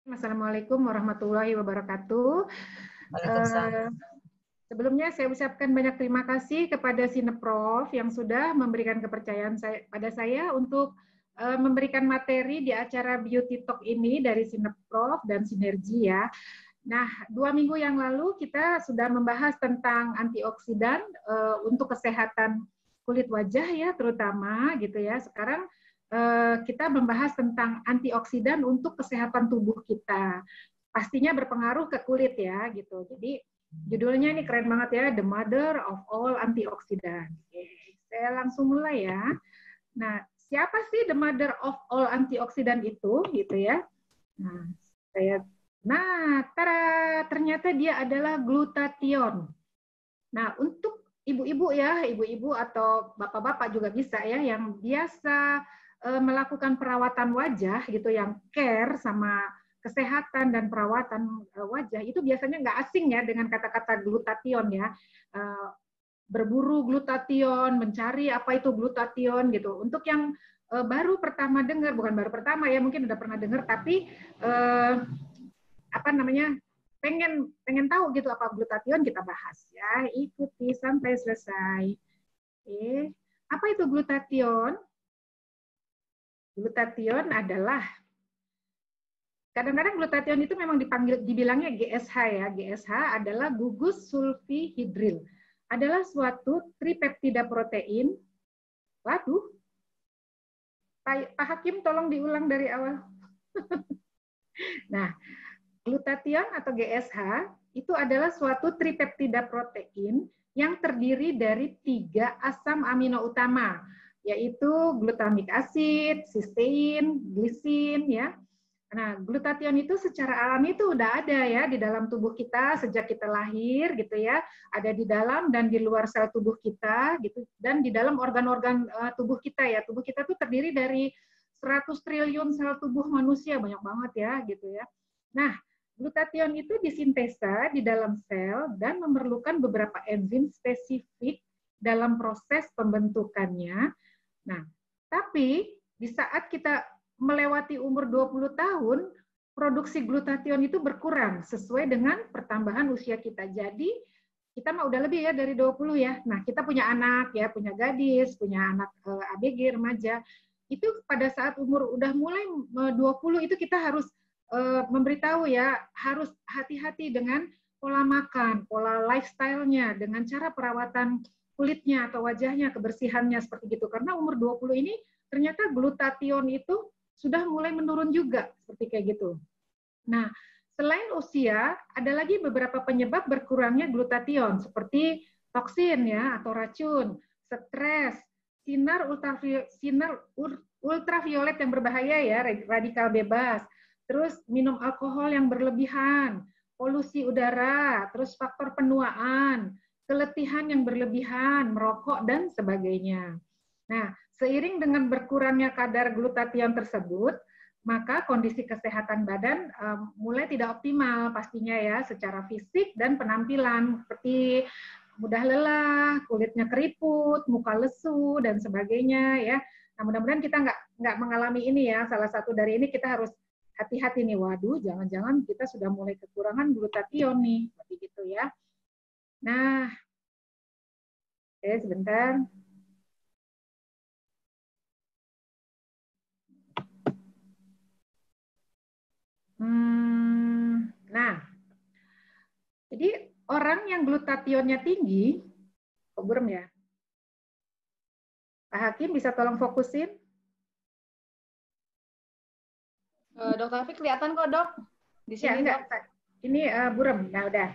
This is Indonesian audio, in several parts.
Assalamualaikum warahmatullahi wabarakatuh. Waalaikumsalam. Sebelumnya saya ucapkan banyak terima kasih kepada Sineprof yang sudah memberikan kepercayaan pada saya untuk memberikan materi di acara Beauty Talk ini dari Sineprof dan Sinergi ya. Nah, 2 minggu yang lalu kita sudah membahas tentang antioksidan untuk kesehatan kulit wajah ya terutama gitu ya. Sekarang kita membahas tentang antioksidan untuk kesehatan tubuh kita. Pastinya berpengaruh ke kulit ya gitu. Jadi judulnya ini keren banget ya, The Mother of All Antioxidant. Oke, saya langsung mulai ya. Nah, siapa sih the mother of all antioksidan itu gitu ya? Ternyata dia adalah glutathione. Nah, untuk ibu-ibu ya, ibu-ibu atau bapak-bapak juga bisa ya, yang biasa melakukan perawatan wajah gitu, yang care sama kesehatan dan perawatan wajah, itu biasanya nggak asing ya dengan kata-kata glutathione ya. Berburu glutathione, mencari apa itu glutathione gitu. Untuk yang baru pertama dengar, bukan baru pertama ya, mungkin udah pernah dengar, tapi pengen tahu gitu apa glutathione, kita bahas ya. Ikuti sampai selesai. Oke. Apa itu glutathione? Glutathione adalah, kadang-kadang glutathione itu memang dibilangnya GSH ya. GSH adalah gugus sulfihidril. Adalah suatu tripeptida protein. Waduh. Pak Hakim tolong diulang dari awal. Nah, glutathione atau GSH itu adalah suatu tripeptida protein yang terdiri dari 3 asam amino utama, yaitu glutamic acid, cysteine, glisin ya. Nah, glutathione itu secara alami itu udah ada ya di dalam tubuh kita sejak kita lahir gitu ya. Ada di dalam dan di luar sel tubuh kita gitu, dan di dalam organ-organ tubuh kita ya. Tubuh kita tuh terdiri dari 100 triliun sel tubuh manusia, banyak banget ya gitu ya. Nah, glutathione itu disintesa di dalam sel dan memerlukan beberapa enzim spesifik dalam proses pembentukannya. Nah, tapi di saat kita melewati umur 20 tahun, produksi glutathione itu berkurang sesuai dengan pertambahan usia kita. Jadi, kita mah udah lebih ya dari 20 ya. Nah, kita punya anak ya, punya gadis, punya anak ABG, remaja. Itu pada saat umur udah mulai 20 itu kita harus memberitahu ya, harus hati-hati dengan pola makan, pola lifestyle-nya, dengan cara perawatan kulitnya atau wajahnya, kebersihannya seperti gitu. Karena umur 20 ini ternyata glutathione itu sudah mulai menurun juga, seperti kayak gitu. Nah, selain usia, ada lagi beberapa penyebab berkurangnya glutathione, seperti toksin ya atau racun, stres, sinar ultraviolet yang berbahaya ya, radikal bebas, terus minum alkohol yang berlebihan, polusi udara, terus faktor penuaan, keletihan yang berlebihan, merokok, dan sebagainya. Nah, seiring dengan berkurangnya kadar glutathione tersebut, maka kondisi kesehatan badan mulai tidak optimal pastinya ya, secara fisik dan penampilan, seperti mudah lelah, kulitnya keriput, muka lesu, dan sebagainya ya. Nah, mudah-mudahan kita nggak mengalami ini ya. Salah satu dari ini kita harus hati-hati nih, waduh, jangan-jangan kita sudah mulai kekurangan glutathione nih, seperti gitu ya. Nah, oke, sebentar. Nah, jadi orang yang glutathione-nya tinggi, kok burem ya? Pak Hakim bisa tolong fokusin? Dok Taufik kelihatan kok dok di sini ya, dok. Ini burem. Nah udah.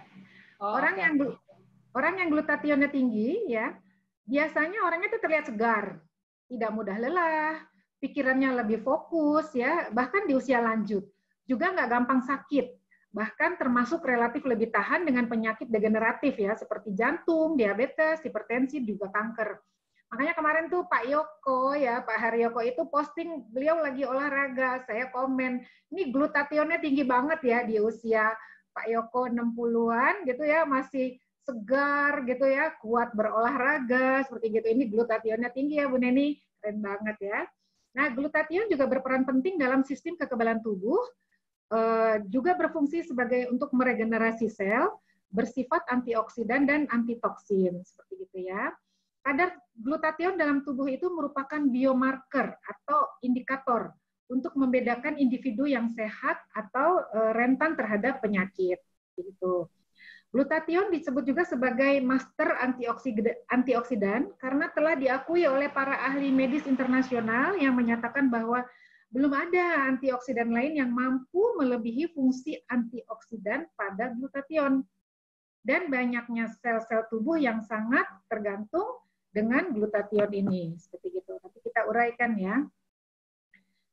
Oh, orang yang glutathione-nya tinggi ya, biasanya orangnya itu terlihat segar, tidak mudah lelah, pikirannya lebih fokus ya, bahkan di usia lanjut juga nggak gampang sakit, bahkan termasuk relatif lebih tahan dengan penyakit degeneratif ya, seperti jantung, diabetes, hipertensi, juga kanker. Makanya kemarin tuh Pak Yoko ya, Pak Haryoko itu posting beliau lagi olahraga, saya komen, ini glutathione-nya tinggi banget ya di usia Pak Yoko 60-an gitu ya, masih segar gitu ya, kuat berolahraga seperti gitu. Ini glutathione-nya tinggi ya Bu Neni, keren banget ya. Nah, glutathione juga berperan penting dalam sistem kekebalan tubuh juga berfungsi sebagai untuk meregenerasi sel, bersifat antioksidan dan antitoksin, seperti itu ya. Kadar glutathione dalam tubuh itu merupakan biomarker atau indikator untuk membedakan individu yang sehat atau rentan terhadap penyakit. Gitu. Glutathione disebut juga sebagai master antioksidan karena telah diakui oleh para ahli medis internasional yang menyatakan bahwa belum ada antioksidan lain yang mampu melebihi fungsi antioksidan pada glutathione. Dan banyaknya sel-sel tubuh yang sangat tergantung dengan glutathione ini. Seperti itu. Nanti kita uraikan ya.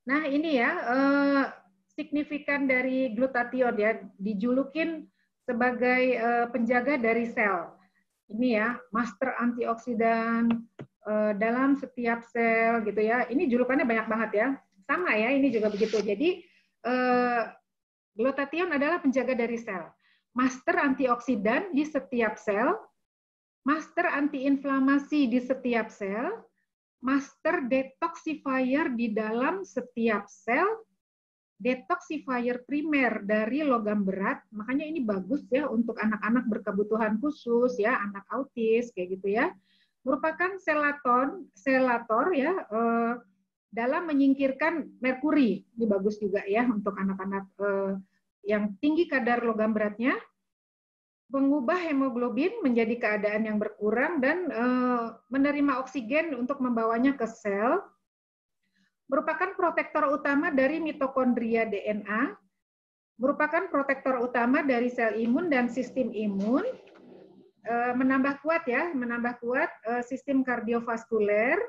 Nah ini ya, signifikan dari glutathione ya, dijulukin sebagai penjaga dari sel. Ini ya, master antioksidan dalam setiap sel gitu ya. Ini julukannya banyak banget ya. Sama ya, ini juga begitu. Jadi glutathione adalah penjaga dari sel. Master antioksidan di setiap sel, master antiinflamasi di setiap sel, master detoxifier di dalam setiap sel, detoxifier primer dari logam berat, makanya ini bagus ya untuk anak-anak berkebutuhan khusus ya, anak autis kayak gitu ya. Merupakan selator ya dalam menyingkirkan merkuri. Ini bagus juga ya untuk anak-anak yang tinggi kadar logam beratnya. Mengubah hemoglobin menjadi keadaan yang berkurang dan menerima oksigen untuk membawanya ke sel. Merupakan protektor utama dari mitokondria DNA, merupakan protektor utama dari sel imun dan sistem imun, menambah kuat sistem kardiovaskuler,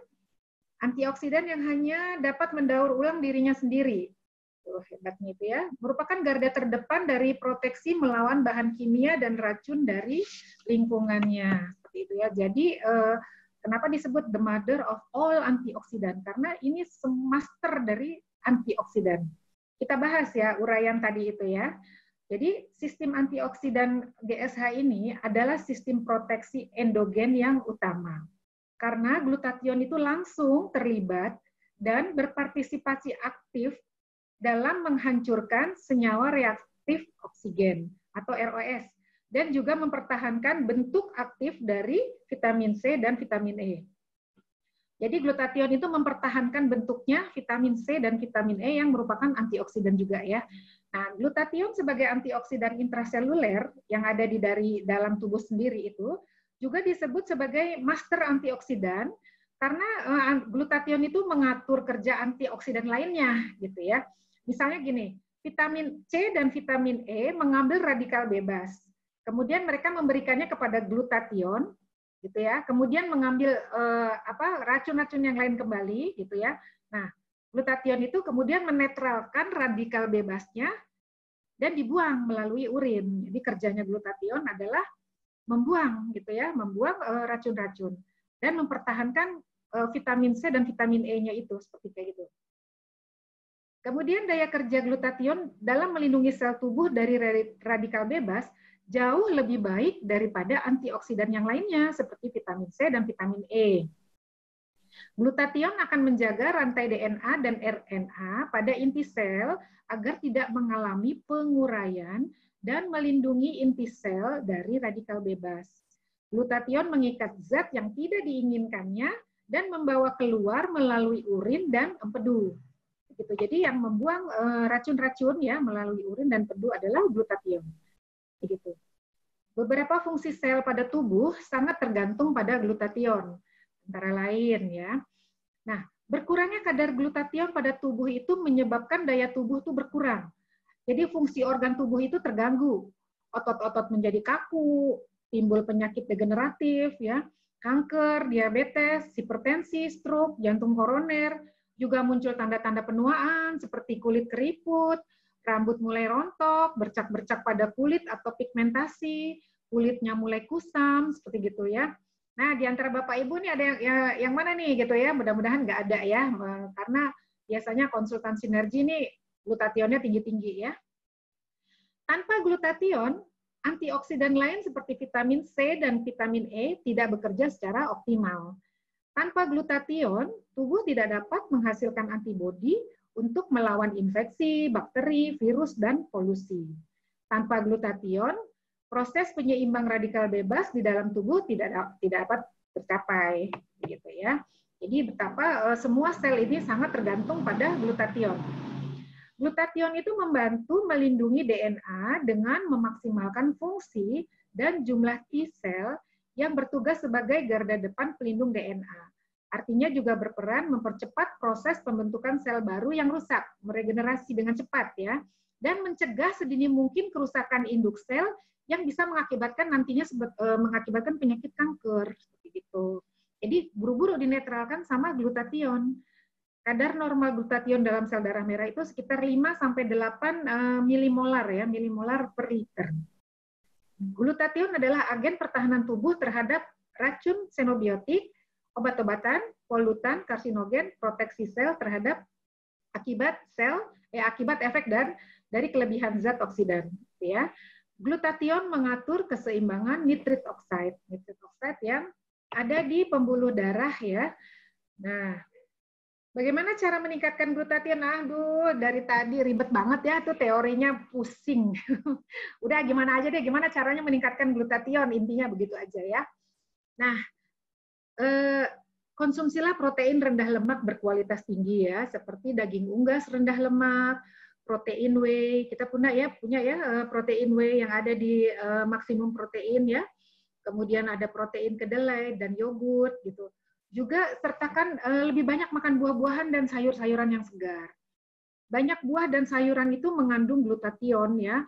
antioksidan yang hanya dapat mendaur ulang dirinya sendiri. Hebatnya itu ya. Merupakan garda terdepan dari proteksi melawan bahan kimia dan racun dari lingkungannya. Seperti itu ya. Jadi kenapa disebut the mother of all antioksidan? Karena ini master dari antioksidan. Kita bahas ya uraian tadi itu ya. Jadi sistem antioksidan GSH ini adalah sistem proteksi endogen yang utama. Karena glutathione itu langsung terlibat dan berpartisipasi aktif dalam menghancurkan senyawa reaktif oksigen atau ROS dan juga mempertahankan bentuk aktif dari vitamin C dan vitamin E. Jadi glutathione itu mempertahankan bentuknya vitamin C dan vitamin E yang merupakan antioksidan juga ya. Nah, glutathione sebagai antioksidan intraseluler yang ada di dalam tubuh sendiri itu juga disebut sebagai master antioksidan karena glutathione itu mengatur kerja antioksidan lainnya gitu ya. Misalnya gini, vitamin C dan vitamin E mengambil radikal bebas. Kemudian mereka memberikannya kepada glutathione, gitu ya. Kemudian mengambil racun-racun yang lain kembali, gitu ya. Nah, glutathione itu kemudian menetralkan radikal bebasnya dan dibuang melalui urin. Jadi kerjanya glutathione adalah membuang, gitu ya, membuang racun-racun dan mempertahankan vitamin C dan vitamin E-nya itu seperti kayak gitu. Kemudian daya kerja glutathione dalam melindungi sel tubuh dari radikal bebas jauh lebih baik daripada antioksidan yang lainnya seperti vitamin C dan vitamin E. Glutathione akan menjaga rantai DNA dan RNA pada inti sel agar tidak mengalami penguraian dan melindungi inti sel dari radikal bebas. Glutathione mengikat zat yang tidak diinginkannya dan membawa keluar melalui urin dan empedu. Gitu. Jadi yang membuang racun-racun ya melalui urin dan empedu adalah glutathione. Begitu. Beberapa fungsi sel pada tubuh sangat tergantung pada glutathione, antara lain ya. Nah, berkurangnya kadar glutathione pada tubuh itu menyebabkan daya tubuh itu berkurang. Jadi fungsi organ tubuh itu terganggu. Otot-otot menjadi kaku, timbul penyakit degeneratif ya, kanker, diabetes, hipertensi, stroke, jantung koroner. Juga muncul tanda-tanda penuaan seperti kulit keriput, rambut mulai rontok, bercak-bercak pada kulit atau pigmentasi, kulitnya mulai kusam, seperti gitu ya. Nah, di antara Bapak Ibu nih ada yang mana nih gitu ya? Mudah-mudahan nggak ada ya, karena biasanya konsultan sinergi nih glutathione-nya tinggi-tinggi ya. Tanpa glutathione, antioksidan lain seperti vitamin C dan vitamin E tidak bekerja secara optimal. Tanpa glutathione, tubuh tidak dapat menghasilkan antibodi untuk melawan infeksi, bakteri, virus, dan polusi. Tanpa glutathione, proses penyeimbang radikal bebas di dalam tubuh tidak dapat tercapai, gitu ya. Jadi betapa semua sel ini sangat tergantung pada glutathione. Glutathione itu membantu melindungi DNA dengan memaksimalkan fungsi dan jumlah T-sel yang bertugas sebagai garda depan pelindung DNA. Artinya juga berperan mempercepat proses pembentukan sel baru yang rusak, meregenerasi dengan cepat ya, dan mencegah sedini mungkin kerusakan induk sel yang bisa mengakibatkan nantinya mengakibatkan penyakit kanker seperti itu. Jadi buru-buru dinetralkan sama glutathione. Kadar normal glutathione dalam sel darah merah itu sekitar 5 sampai 8 milimolar ya, milimolar per liter. Glutathione adalah agen pertahanan tubuh terhadap racun xenobiotik, obat-obatan, polutan, karsinogen, proteksi sel terhadap akibat efek dan dari kelebihan zat oksidan. Ya. Glutathione mengatur keseimbangan nitrit oxide yang ada di pembuluh darah ya. Nah, bagaimana cara meningkatkan glutathione? Aduh, dari tadi ribet banget ya, tuh teorinya pusing. Udah gimana aja deh, gimana caranya meningkatkan glutathione, intinya begitu aja ya. Nah, konsumsilah protein rendah lemak berkualitas tinggi ya, seperti daging unggas rendah lemak, protein whey, kita punya ya protein whey yang ada di maksimum protein ya. Kemudian ada protein kedelai dan yogurt gitu. Juga sertakan lebih banyak makan buah-buahan dan sayur-sayuran yang segar. Banyak buah dan sayuran itu mengandung glutathione ya,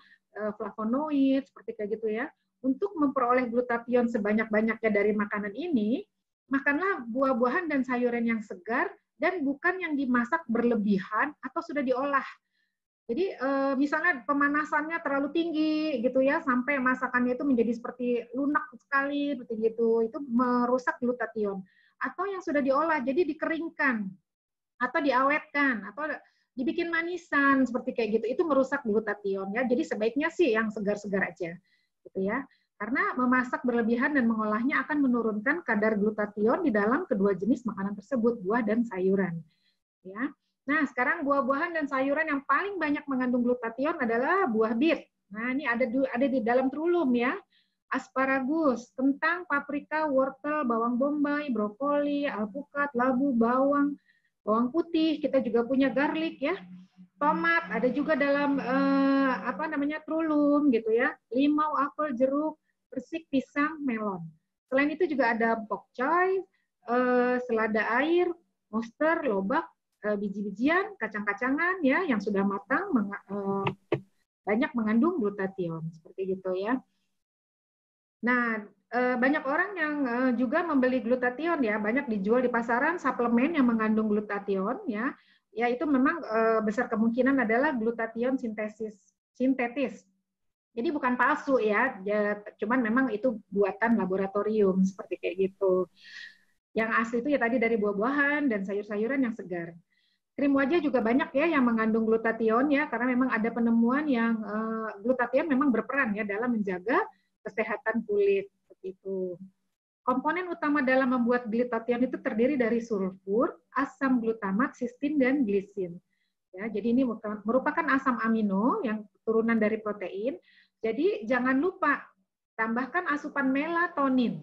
flavonoid seperti kayak gitu ya. Untuk memperoleh glutathione sebanyak-banyaknya dari makanan ini, makanlah buah-buahan dan sayuran yang segar dan bukan yang dimasak berlebihan atau sudah diolah. Jadi misalnya pemanasannya terlalu tinggi gitu ya, sampai masakannya itu menjadi seperti lunak sekali seperti gitu, itu merusak glutathione. Atau yang sudah diolah, jadi dikeringkan atau diawetkan atau dibikin manisan seperti kayak gitu, itu merusak glutathione ya. Jadi sebaiknya sih yang segar-segar aja, gitu ya. Karena memasak berlebihan dan mengolahnya akan menurunkan kadar glutathione di dalam kedua jenis makanan tersebut, buah dan sayuran. Ya. Nah, sekarang buah-buahan dan sayuran yang paling banyak mengandung glutathione adalah buah bir. Nah, ini ada di dalam terulum ya. Asparagus, kentang, paprika, wortel, bawang bombay, brokoli, alpukat, labu, bawang putih. Kita juga punya garlic ya. Tomat ada juga dalam terulum gitu ya. Limau, apel, jeruk, persik, pisang, melon. Selain itu juga ada pokcoy, selada air, monster, lobak, biji-bijian, kacang-kacangan ya yang sudah matang banyak mengandung glutathione seperti gitu ya. Nah, banyak orang yang juga membeli glutathione ya, banyak dijual di pasaran suplemen yang mengandung glutathione ya. Ya itu memang besar kemungkinan adalah glutathione sintetis. Jadi bukan palsu ya, cuman memang itu buatan laboratorium seperti kayak gitu. Yang asli itu ya tadi dari buah-buahan dan sayur-sayuran yang segar. Krim wajah juga banyak ya yang mengandung glutathione ya, karena memang ada penemuan yang glutathione memang berperan ya dalam menjaga kesehatan kulit seperti itu. Komponen utama dalam membuat glutathione itu terdiri dari sulfur, asam glutamat, sistin dan glisin. Ya, jadi ini merupakan asam amino yang turunan dari protein. Jadi jangan lupa tambahkan asupan melatonin,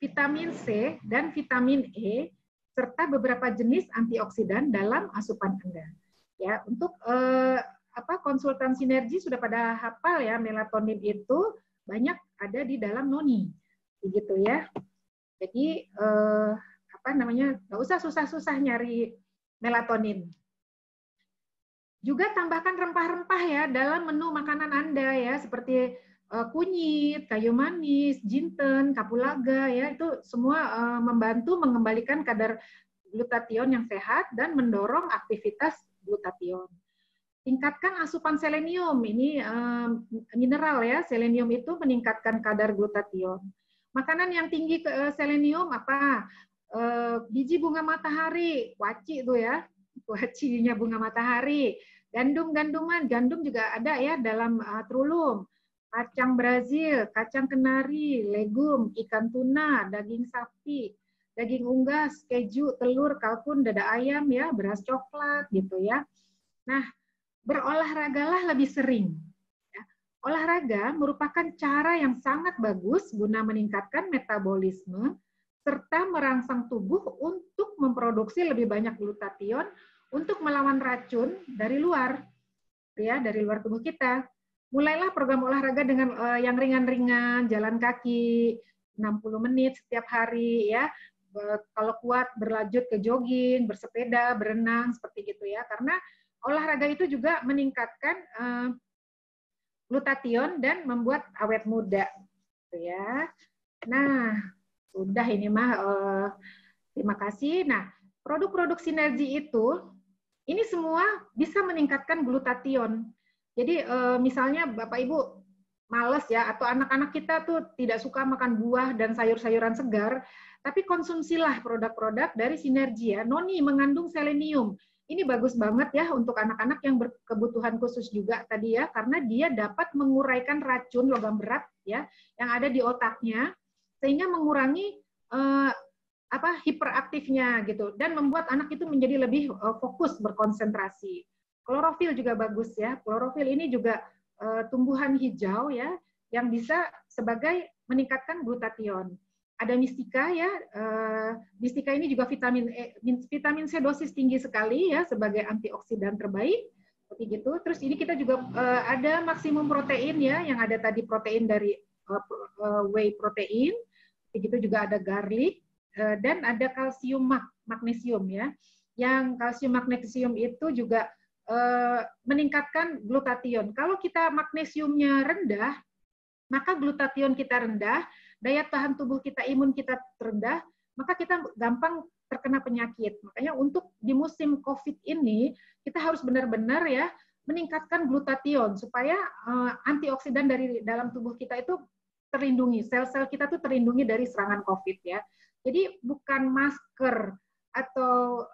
vitamin C dan vitamin E serta beberapa jenis antioksidan dalam asupan Anda. Ya, untuk konsultan sinergi sudah pada hafal ya, melatonin itu banyak ada di dalam noni, begitu ya. Jadi nggak usah susah-susah nyari melatonin. Juga tambahkan rempah-rempah ya dalam menu makanan Anda ya, seperti kunyit, kayu manis, jinten, kapulaga ya, itu semua membantu mengembalikan kadar glutathione yang sehat dan mendorong aktivitas glutathione. Tingkatkan asupan selenium, ini mineral ya, selenium itu meningkatkan kadar glutathione. Makanan yang tinggi selenium apa? Biji bunga matahari, waci itu ya, wacinya bunga matahari. Gandum-ganduman, gandum juga ada ya dalam terulum. Kacang Brazil, kacang kenari, legum, ikan tuna, daging sapi, daging unggas, keju, telur, kalkun, dada ayam, ya, beras coklat, gitu ya. Nah, berolahragalah lebih sering. Ya. Olahraga merupakan cara yang sangat bagus guna meningkatkan metabolisme serta merangsang tubuh untuk memproduksi lebih banyak glutathione untuk melawan racun dari luar, ya, dari luar tubuh kita. Mulailah program olahraga dengan yang ringan-ringan, jalan kaki 60 menit setiap hari, ya. Kalau kuat berlanjut ke jogging, bersepeda, berenang, seperti gitu ya. Karena olahraga itu juga meningkatkan glutathione dan membuat awet muda, gitu ya. Nah, sudah ini mah. Terima kasih. Nah, produk-produk sinergi itu ini semua bisa meningkatkan glutathione. Jadi misalnya Bapak Ibu males ya, atau anak-anak kita tuh tidak suka makan buah dan sayur-sayuran segar, tapi konsumsilah produk-produk dari sinergi ya. Noni mengandung selenium. Ini bagus banget ya untuk anak-anak yang berkebutuhan khusus juga tadi ya, karena dia dapat menguraikan racun logam berat ya yang ada di otaknya, sehingga mengurangi hiperaktifnya gitu, dan membuat anak itu menjadi lebih fokus berkonsentrasi. Klorofil juga bagus ya. Klorofil ini juga tumbuhan hijau ya yang bisa sebagai meningkatkan glutathione. Ada mistika ya. Mistika ini juga vitamin C dosis tinggi sekali ya sebagai antioksidan terbaik. Seperti gitu. Terus ini kita juga ada maksimum protein ya, yang ada tadi protein dari whey protein. Begitu juga ada garlic. Dan ada kalsium magnesium ya. Yang kalsium magnesium itu juga meningkatkan glutathione. Kalau kita magnesiumnya rendah, maka glutathione kita rendah, daya tahan tubuh kita, imun kita rendah, maka kita gampang terkena penyakit. Makanya untuk di musim COVID ini kita harus benar-benar ya meningkatkan glutathione supaya antioksidan dari dalam tubuh kita itu terlindungi, sel-sel kita tuh terlindungi dari serangan COVID ya. Jadi bukan masker atau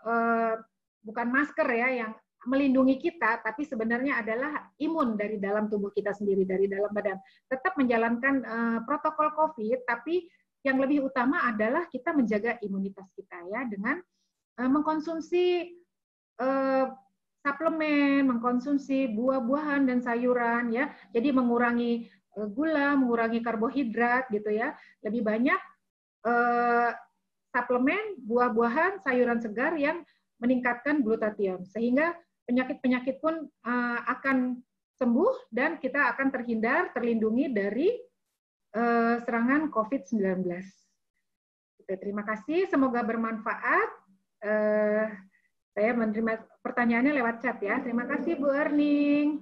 bukan masker ya yang melindungi kita, tapi sebenarnya adalah imun dari dalam tubuh kita sendiri, dari dalam badan. Tetap menjalankan protokol COVID, tapi yang lebih utama adalah kita menjaga imunitas kita ya dengan mengkonsumsi suplemen, mengkonsumsi buah-buahan dan sayuran ya. Jadi mengurangi gula, mengurangi karbohidrat gitu ya. Lebih banyak suplemen, buah-buahan, sayuran segar yang meningkatkan glutathione, sehingga penyakit-penyakit pun akan sembuh dan kita akan terlindungi dari serangan COVID-19. Terima kasih, semoga bermanfaat. Saya menerima pertanyaannya lewat chat ya. Terima kasih Bu Erning.